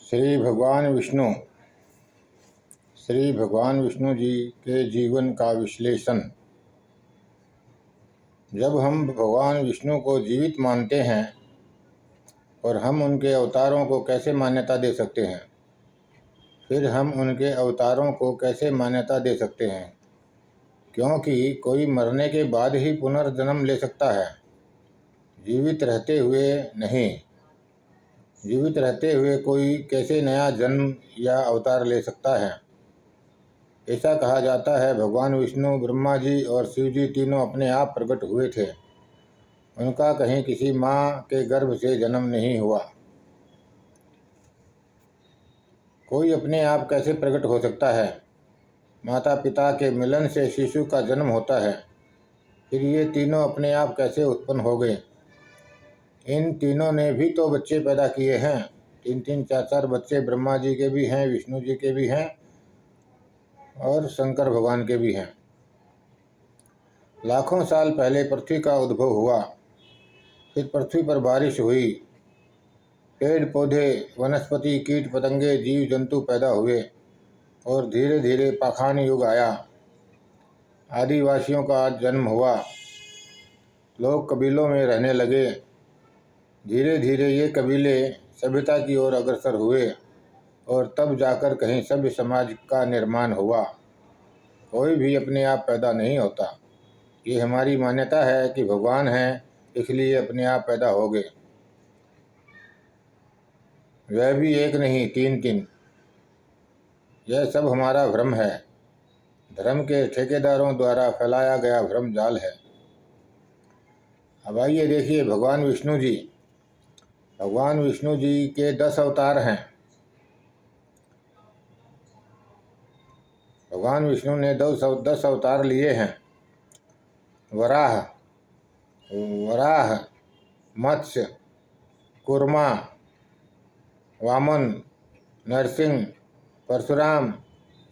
श्री भगवान विष्णु जी के जीवन का विश्लेषण। जब हम भगवान विष्णु को जीवित मानते हैं और हम उनके अवतारों को कैसे मान्यता दे सकते हैं, फिर हम उनके अवतारों को कैसे मान्यता दे सकते हैं, क्योंकि कोई मरने के बाद ही पुनर्जन्म ले सकता है, जीवित रहते हुए नहीं। जीवित रहते हुए कोई कैसे नया जन्म या अवतार ले सकता है। ऐसा कहा जाता है भगवान विष्णु, ब्रह्मा जी और शिव जी तीनों अपने आप प्रकट हुए थे। उनका कहीं किसी माँ के गर्भ से जन्म नहीं हुआ। कोई अपने आप कैसे प्रकट हो सकता है? माता पिता के मिलन से शिशु का जन्म होता है। फिर ये तीनों अपने आप कैसे उत्पन्न हो गए? इन तीनों ने भी तो बच्चे पैदा किए हैं। 3-3, 4-4 बच्चे ब्रह्मा जी के भी हैं, विष्णु जी के भी हैं और शंकर भगवान के भी हैं। लाखों साल पहले पृथ्वी का उद्भव हुआ। फिर पृथ्वी पर बारिश हुई, पेड़ पौधे, वनस्पति, कीट पतंगे, जीव जंतु पैदा हुए और धीरे धीरे पाषाण युग आया। आदिवासियों का जन्म हुआ, लोग कबीलों में रहने लगे। धीरे धीरे ये कबीले सभ्यता की ओर अग्रसर हुए और तब जाकर कहीं सभ्य समाज का निर्माण हुआ। कोई भी अपने आप पैदा नहीं होता। ये हमारी मान्यता है कि भगवान हैं, इसलिए अपने आप पैदा हो गए। वह भी एक नहीं, 3-3। यह सब हमारा भ्रम है, धर्म के ठेकेदारों द्वारा फैलाया गया भ्रम जाल है। अब आइए देखिए भगवान विष्णु जी। भगवान विष्णु जी के 10 अवतार हैं। भगवान विष्णु ने 10 अवतार लिए हैं। वराह, मत्स्य, कूर्मा, वामन, नरसिंह, परशुराम,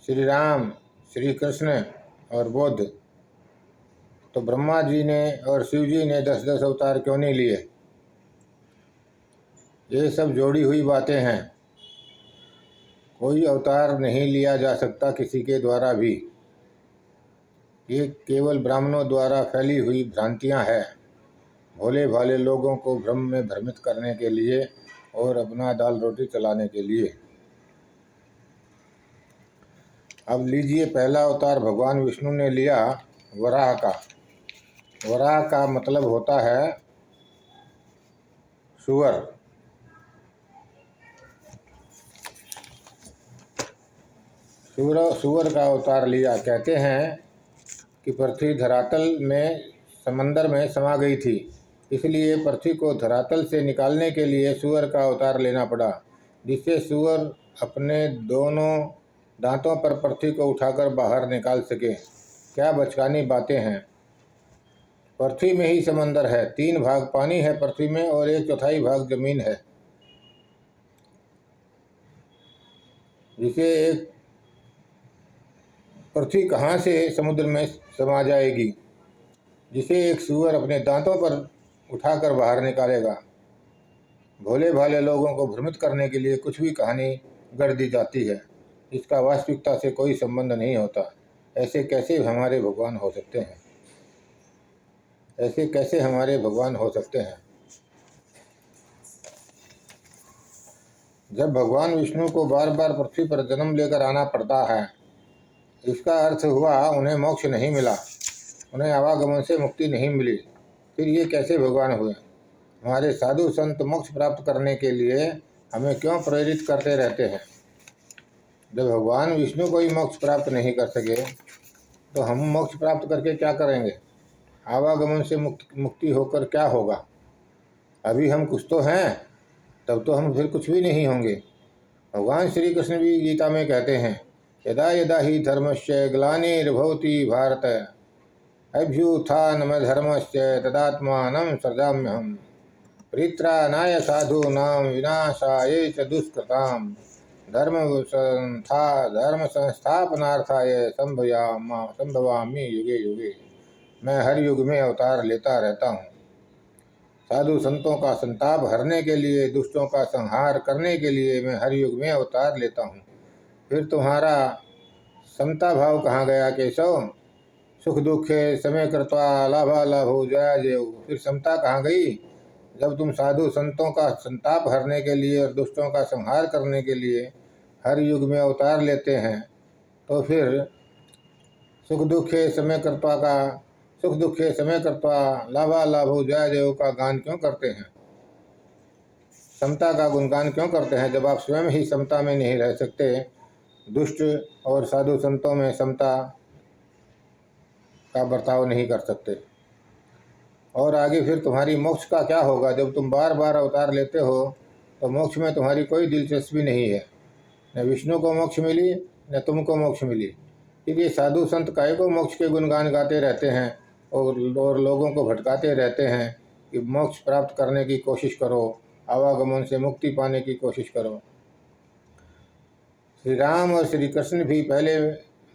श्री राम, श्री कृष्ण और बुद्ध। तो ब्रह्मा जी ने और शिव जी ने 10-10 अवतार क्यों नहीं लिए? ये सब जोड़ी हुई बातें हैं। कोई अवतार नहीं लिया जा सकता किसी के द्वारा भी। ये केवल ब्राह्मणों द्वारा फैली हुई भ्रांतियां हैं, भोले भाले लोगों को भ्रम में भ्रमित करने के लिए और अपना दाल रोटी चलाने के लिए। अब लीजिए, पहला अवतार भगवान विष्णु ने लिया वराह का। वराह का मतलब होता है सुअर। सुअर का अवतार लिया। कहते हैं कि पृथ्वी धरातल में समंदर में समा गई थी, इसलिए पृथ्वी को धरातल से निकालने के लिए सुअर का अवतार लेना पड़ा, जिससे सुअर अपने दोनों दांतों पर पृथ्वी को उठाकर बाहर निकाल सके। क्या बचकानी बातें हैं। पृथ्वी में ही समंदर है, 3 भाग पानी है पृथ्वी में और 1/4 भाग जमीन है, जिसे एक पृथ्वी कहाँ से समुद्र में समा जाएगी, जिसे एक सुअर अपने दांतों पर उठाकर बाहर निकालेगा। भोले भाले लोगों को भ्रमित करने के लिए कुछ भी कहानी गढ़ दी जाती है, इसका वास्तविकता से कोई संबंध नहीं होता। ऐसे कैसे हमारे भगवान हो सकते हैं? ऐसे कैसे हमारे भगवान हो सकते हैं? जब भगवान विष्णु को बार बार पृथ्वी पर जन्म लेकर आना पड़ता है, इसका अर्थ हुआ उन्हें मोक्ष नहीं मिला, उन्हें आवागमन से मुक्ति नहीं मिली। फिर ये कैसे भगवान हुए? हमारे साधु संत मोक्ष प्राप्त करने के लिए हमें क्यों प्रेरित करते रहते हैं? जब भगवान विष्णु को ही मोक्ष प्राप्त नहीं कर सके तो हम मोक्ष प्राप्त करके क्या करेंगे? आवागमन से मुक्ति होकर क्या होगा? अभी हम कुछ तो हैं, तब तो हम फिर कुछ भी नहीं होंगे। भगवान श्री कृष्ण भी गीता में कहते हैं, यदा यदा ही धर्मस्य ग्लानिर्भवति भारत अभ्युत्थानमधर्मस्य तदात्मानं सृजाम्यहम् परित्राणाय साधूनां विनाशाय च दुष्कृतां धर्म संस्थापनार्थाय संभवामि युगे युगे। मैं हर युग में अवतार लेता रहता हूँ। साधु संतों का संताप हरने के लिए, दुष्टों का संहार करने के लिए मैं हर युग में अवतार लेता हूँ। फिर तुम्हारा समता भाव कहाँ गया केशव? सुख दुखे समय कृत्वा लाभा लाभो जया जय। फिर समता कहाँ गई? जब तुम साधु संतों का संताप हरने के लिए और दुष्टों का संहार करने के लिए हर युग में अवतार लेते हैं, तो फिर सुख दुखे समय कृत्वा लाभा लाभो जया जय का गान क्यों करते हैं? समता का गुणगान क्यों करते हैं जब आप स्वयं ही समता में नहीं रह सकते? दुष्ट और साधु संतों में समता का बर्ताव नहीं कर सकते। और आगे फिर तुम्हारी मोक्ष का क्या होगा? जब तुम बार बार अवतार लेते हो तो मोक्ष में तुम्हारी कोई दिलचस्पी नहीं है। न विष्णु को मोक्ष मिली, न तुमको मोक्ष मिली। फिर ये साधु संत काहे को मोक्ष के गुणगान गाते रहते हैं और लोगों को भटकाते रहते हैं कि मोक्ष प्राप्त करने की कोशिश करो, आवागमन से मुक्ति पाने की कोशिश करो। श्री राम और श्री कृष्ण भी पहले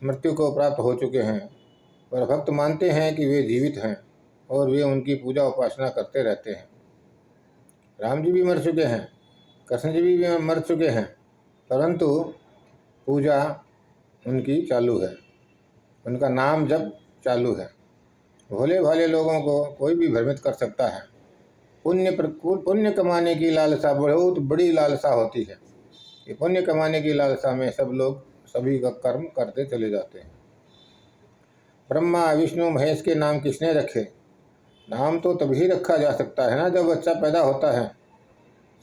मृत्यु को प्राप्त हो चुके हैं, पर भक्त मानते हैं कि वे जीवित हैं और वे उनकी पूजा उपासना करते रहते हैं। राम जी भी मर चुके हैं, कृष्ण जी भी मर चुके हैं, परंतु पूजा उनकी चालू है, उनका नाम जप चालू है। भोले भाले लोगों को कोई भी भ्रमित कर सकता है। पुण्य कमाने की लालसा बहुत बड़ी लालसा होती है। ये पुण्य कमाने की लालसा में सब लोग सभी का कर्म करते चले जाते हैं। ब्रह्मा विष्णु महेश के नाम किसने रखे? नाम तो तभी रखा जा सकता है ना जब बच्चा पैदा होता है।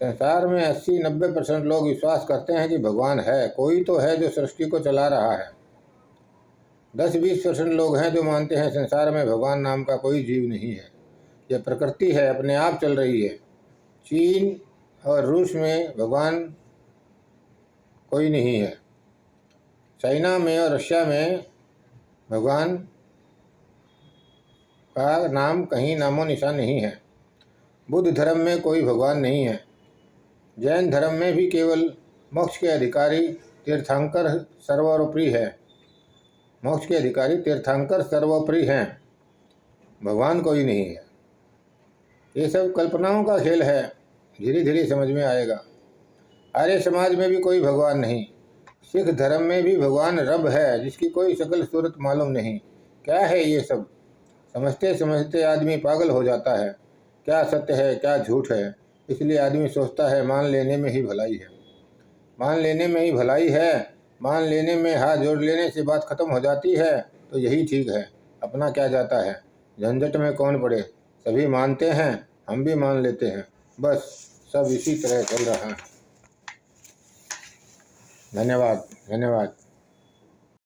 संसार में 80-90% लोग विश्वास करते हैं कि भगवान है, कोई तो है जो सृष्टि को चला रहा है। 10-20% लोग हैं जो मानते हैं संसार में भगवान नाम का कोई जीव नहीं है, यह प्रकृति है, अपने आप चल रही है। चीन और रूस में भगवान कोई नहीं है, चाइना में और रशिया में भगवान का नाम कहीं नामो निशान नहीं है। बुद्ध धर्म में कोई भगवान नहीं है। जैन धर्म में भी केवल मोक्ष के अधिकारी तीर्थंकर सर्वोपरि है। मोक्ष के अधिकारी तीर्थंकर सर्वोपरि हैं, भगवान कोई नहीं है। ये सब कल्पनाओं का खेल है, धीरे धीरे समझ में आएगा। आर्य समाज में भी कोई भगवान नहीं। सिख धर्म में भी भगवान रब है जिसकी कोई शक्ल सूरत मालूम नहीं। क्या है ये सब? समझते समझते आदमी पागल हो जाता है। क्या सत्य है क्या झूठ है, इसलिए आदमी सोचता है मान लेने में ही भलाई है। मान लेने में ही भलाई है, मान लेने में हाथ जोड़ लेने से बात खत्म हो जाती है तो यही ठीक है। अपना क्या जाता है, झंझट में कौन पड़े। सभी मानते हैं, हम भी मान लेते हैं, बस सब इसी तरह चल रहा है। धन्यवाद।